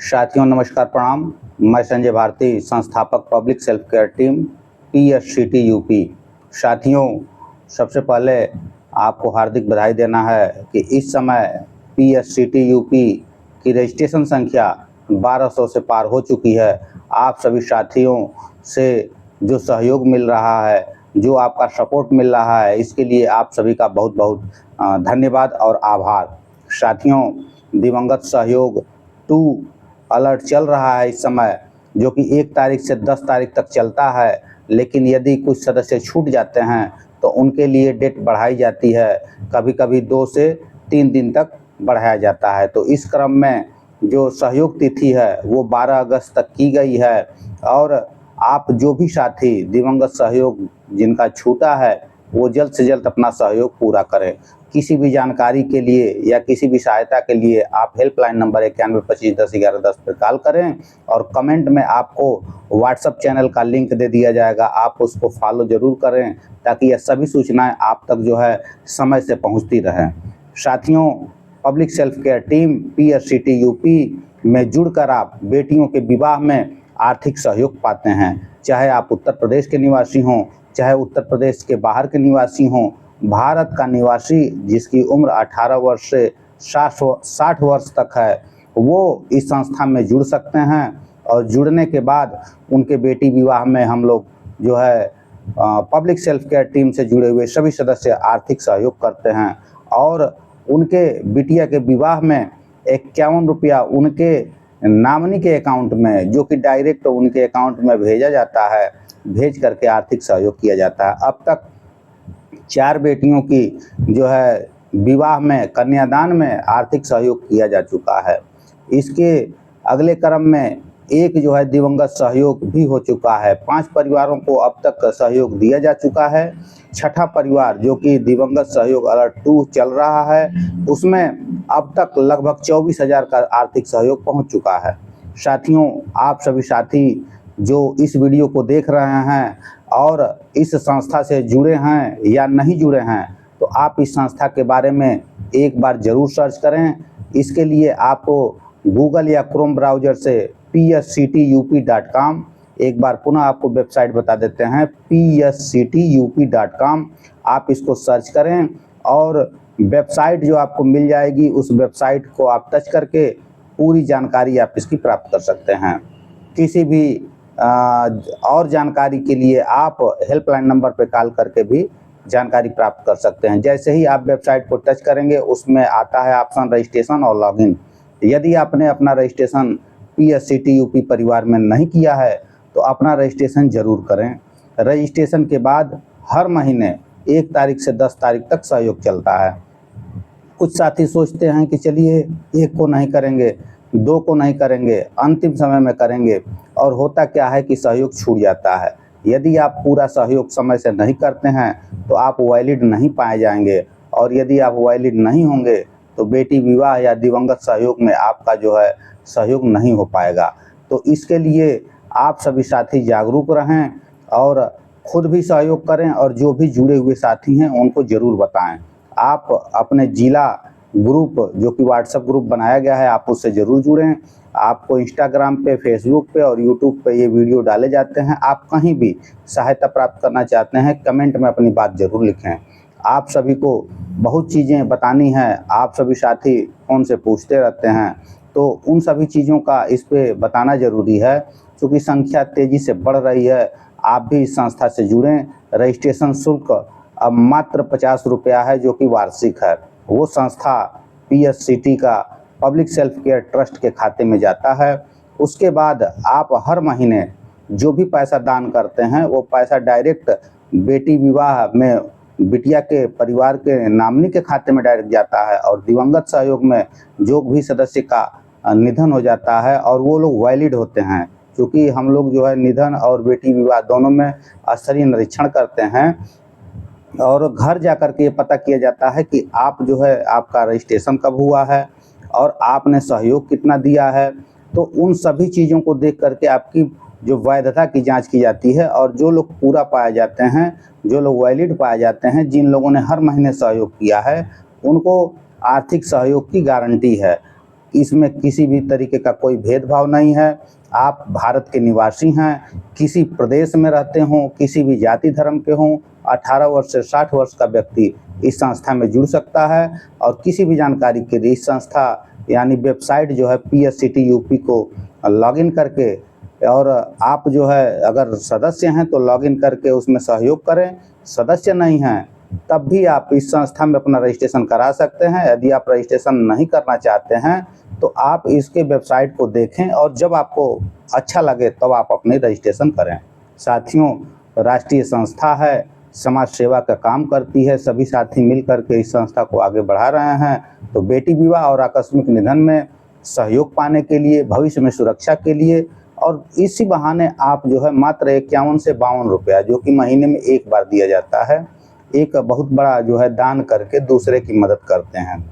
साथियों नमस्कार प्रणाम। मैं संजय भारती, संस्थापक public self care team PSCT UP. साथियों, सबसे पहले आपको हार्दिक बधाई देना है कि इस समय PSCT यूपी की रजिस्ट्रेशन संख्या 1200 से पार हो चुकी है। आप सभी साथियों से जो सहयोग मिल रहा है, जो आपका सपोर्ट मिल रहा है, इसके लिए आप सभी का बहुत बहुत धन्यवाद और आभार। साथियों, दिवंगत सहयोग 2 अलर्ट चल रहा है इस समय, जो कि 1 तारीख से 10 तारीख तक चलता है। लेकिन यदि कुछ सदस्य छूट जाते हैं तो उनके लिए डेट बढ़ाई जाती है, कभी कभी 2 से 3 दिन तक बढ़ाया जाता है। तो इस क्रम में जो सहयोग तिथि है वो 12 अगस्त तक की गई है। और आप जो भी साथी दिवंगत सहयोग जिनका छूटा है वो जल्द से जल्द अपना सहयोग पूरा करें। किसी भी जानकारी के लिए या किसी भी सहायता के लिए आप हेल्पलाइन नंबर 9125101110 पर कॉल करें और कमेंट में आपको व्हाट्सएप चैनल का लिंक दे दिया जाएगा। आप उसको फॉलो ज़रूर करें ताकि यह सभी सूचनाएं आप तक जो है समय से पहुंचती रहें। साथियों, public self care team PSCT UP में जुड़कर आप बेटियों के विवाह में आर्थिक सहयोग पाते हैं। चाहे आप उत्तर प्रदेश के निवासी हों, चाहे उत्तर प्रदेश के बाहर के निवासी हों, भारत का निवासी जिसकी उम्र 18 वर्ष से 60 वर्ष तक है, वो इस संस्था में जुड़ सकते हैं। और जुड़ने के बाद उनके बेटी विवाह में हम लोग जो है पब्लिक सेल्फ केयर टीम से जुड़े हुए सभी सदस्य आर्थिक सहयोग करते हैं। और उनके बिटिया के विवाह में 51 रुपया उनके नामनी के अकाउंट में, जो कि डायरेक्ट उनके अकाउंट में भेजा जाता है, भेज करके आर्थिक सहयोग किया जाता है। अब तक 4 बेटियों की जो है विवाह में, कन्यादान में आर्थिक सहयोग किया जा चुका है। इसके अगले क्रम में एक जो है दिवंगत सहयोग भी हो चुका है। 5 परिवारों को अब तक सहयोग दिया जा चुका है। छठा परिवार जो कि दिवंगत सहयोग अलर्ट 2 चल रहा है, उसमें अब तक लगभग 24,000 का आर्थिक सहयोग पहुंच चुका है। साथियों, आप सभी साथी जो इस वीडियो को देख रहे हैं और इस संस्था से जुड़े हैं या नहीं जुड़े हैं, तो आप इस संस्था के बारे में एक बार ज़रूर सर्च करें। इसके लिए आपको गूगल या क्रोम ब्राउज़र से PSCTUP.com, एक बार पुनः आपको वेबसाइट बता देते हैं PSCTUP.com, आप इसको सर्च करें और वेबसाइट जो आपको मिल जाएगी उस वेबसाइट को आप टच करके पूरी जानकारी आप इसकी प्राप्त कर सकते हैं। किसी भी और जानकारी के लिए आप हेल्पलाइन नंबर पर कॉल करके भी जानकारी प्राप्त कर सकते हैं। जैसे ही आप वेबसाइट को टच करेंगे उसमें आता है ऑप्शन रजिस्ट्रेशन और लॉगिन। यदि आपने अपना रजिस्ट्रेशन PSCT यूपी परिवार में नहीं किया है तो अपना रजिस्ट्रेशन ज़रूर करें। रजिस्ट्रेशन के बाद हर महीने 1 तारीख से 10 तारीख तक सहयोग चलता है। कुछ साथी सोचते हैं कि चलिए 1 को नहीं करेंगे, 2 को नहीं करेंगे, अंतिम समय में करेंगे, और होता क्या है कि सहयोग छूट जाता है। यदि आप पूरा सहयोग समय से नहीं करते हैं तो आप वैलिड नहीं पाए जाएंगे, और यदि आप वैलिड नहीं होंगे तो बेटी विवाह या दिवंगत सहयोग में आपका जो है सहयोग नहीं हो पाएगा। तो इसके लिए आप सभी साथी जागरूक रहें और खुद भी सहयोग करें, और जो भी जुड़े हुए साथी हैं उनको ज़रूर बताएं। आप अपने जिला ग्रुप जो कि व्हाट्सएप ग्रुप बनाया गया है, आप उससे ज़रूर जुड़ें। आपको इंस्टाग्राम पे, फेसबुक पे और यूट्यूब पे ये वीडियो डाले जाते हैं। आप कहीं भी सहायता प्राप्त करना चाहते हैं, कमेंट में अपनी बात ज़रूर लिखें। आप सभी को बहुत चीज़ें बतानी हैं, आप सभी साथी फ़ोन से पूछते रहते हैं, तो उन सभी चीज़ों का इस पे बताना ज़रूरी है, क्योंकि संख्या तेज़ी से बढ़ रही है। आप भी इस संस्था से जुड़ें। रजिस्ट्रेशन शुल्क अब मात्र 50 रुपया है, जो कि वार्षिक है। वो संस्था PSCT का पब्लिक सेल्फ केयर ट्रस्ट के खाते में जाता है। उसके बाद आप हर महीने जो भी पैसा दान करते हैं वो पैसा डायरेक्ट बेटी विवाह में बिटिया के परिवार के नामनी के खाते में डायरेक्ट जाता है। और दिवंगत सहयोग में जो भी सदस्य का निधन हो जाता है और वो लोग वैलिड होते हैं, क्योंकि हम लोग जो है निधन और बेटी विवाह दोनों में स्तरीय निरीक्षण करते हैं और घर जाकर के ये पता किया जाता है कि आप जो है आपका रजिस्ट्रेशन कब हुआ है और आपने सहयोग कितना दिया है। तो उन सभी चीज़ों को देख करके आपकी जो वैधता की जांच की जाती है, और जो लोग पूरा पाए जाते हैं, जो लोग वैलिड पाए जाते हैं, जिन लोगों ने हर महीने सहयोग किया है, उनको आर्थिक सहयोग की गारंटी है। इसमें किसी भी तरीके का कोई भेदभाव नहीं है। आप भारत के निवासी हैं, किसी प्रदेश में रहते हों, किसी भी जाति धर्म के हों, 18 वर्ष से 60 वर्ष का व्यक्ति इस संस्था में जुड़ सकता है। और किसी भी जानकारी के लिए इस संस्था यानी वेबसाइट जो है PSCT UP को लॉगिन करके, और आप जो है अगर सदस्य हैं तो लॉगिन करके उसमें सहयोग करें। सदस्य नहीं हैं तब भी आप इस संस्था में अपना रजिस्ट्रेशन करा सकते हैं। यदि आप रजिस्ट्रेशन नहीं करना चाहते हैं तो आप इसके वेबसाइट को देखें और जब आपको अच्छा लगे तब तो आप अपने रजिस्ट्रेशन करें। साथियों, राष्ट्रीय संस्था है, समाज सेवा का काम करती है, सभी साथी मिल करके इस संस्था को आगे बढ़ा रहे हैं। तो बेटी विवाह और आकस्मिक निधन में सहयोग पाने के लिए, भविष्य में सुरक्षा के लिए, और इसी बहाने आप जो है मात्र 51 से 52 रुपया, जो कि महीने में एक बार दिया जाता है, एक बहुत बड़ा जो है दान करके दूसरे की मदद करते हैं।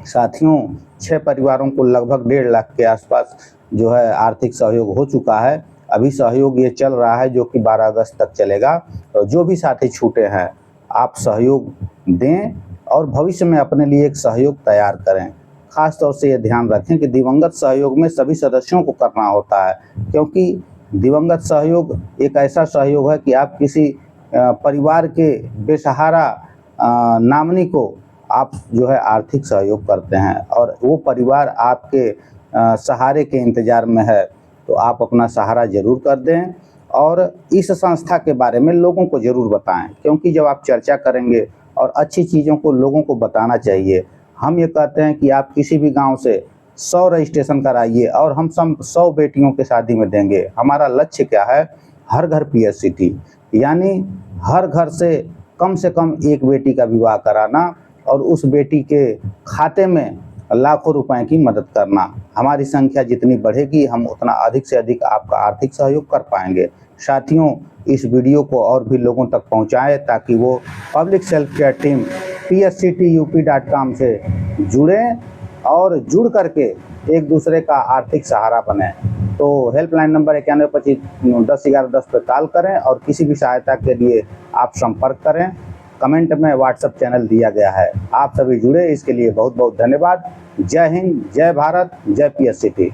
साथियों, 6 परिवारों को लगभग 1.5 लाख के आसपास जो है आर्थिक सहयोग हो चुका है। अभी सहयोग ये चल रहा है जो कि 12 अगस्त तक चलेगा। तो जो भी साथी छूटे हैं आप सहयोग दें और भविष्य में अपने लिए एक सहयोग तैयार करें। खास तौर से ये ध्यान रखें कि दिवंगत सहयोग में सभी सदस्यों को करना होता है, क्योंकि दिवंगत सहयोग एक ऐसा सहयोग है कि आप किसी परिवार के बेसहारा नामनी को आप जो है आर्थिक सहयोग करते हैं और वो परिवार आपके सहारे के इंतज़ार में है। तो आप अपना सहारा ज़रूर कर दें और इस संस्था के बारे में लोगों को ज़रूर बताएं, क्योंकि जब आप चर्चा करेंगे और अच्छी चीज़ों को लोगों को बताना चाहिए। हम ये कहते हैं कि आप किसी भी गांव से 100 रजिस्ट्रेशन कराइए और हम सब 100 बेटियों के शादी में देंगे। हमारा लक्ष्य क्या है? हर घर PSCT, यानी हर घर से कम एक बेटी का विवाह कराना और उस बेटी के खाते में लाखों रुपए की मदद करना। हमारी संख्या जितनी बढ़ेगी हम उतना अधिक से अधिक आपका आर्थिक सहयोग कर पाएंगे। साथियों, इस वीडियो को और भी लोगों तक पहुंचाएं ताकि वो public self care team PSCTUP.com से जुड़ें और जुड़ करके एक दूसरे का आर्थिक सहारा बने। तो हेल्पलाइन नंबर 9125 10 11 10 पर कॉल करें और किसी भी सहायता के लिए आप संपर्क करें। कमेंट में WhatsApp चैनल दिया गया है। आप सभी जुड़े, इसके लिए बहुत बहुत धन्यवाद। जय हिंद, जय भारत, जय PSCT।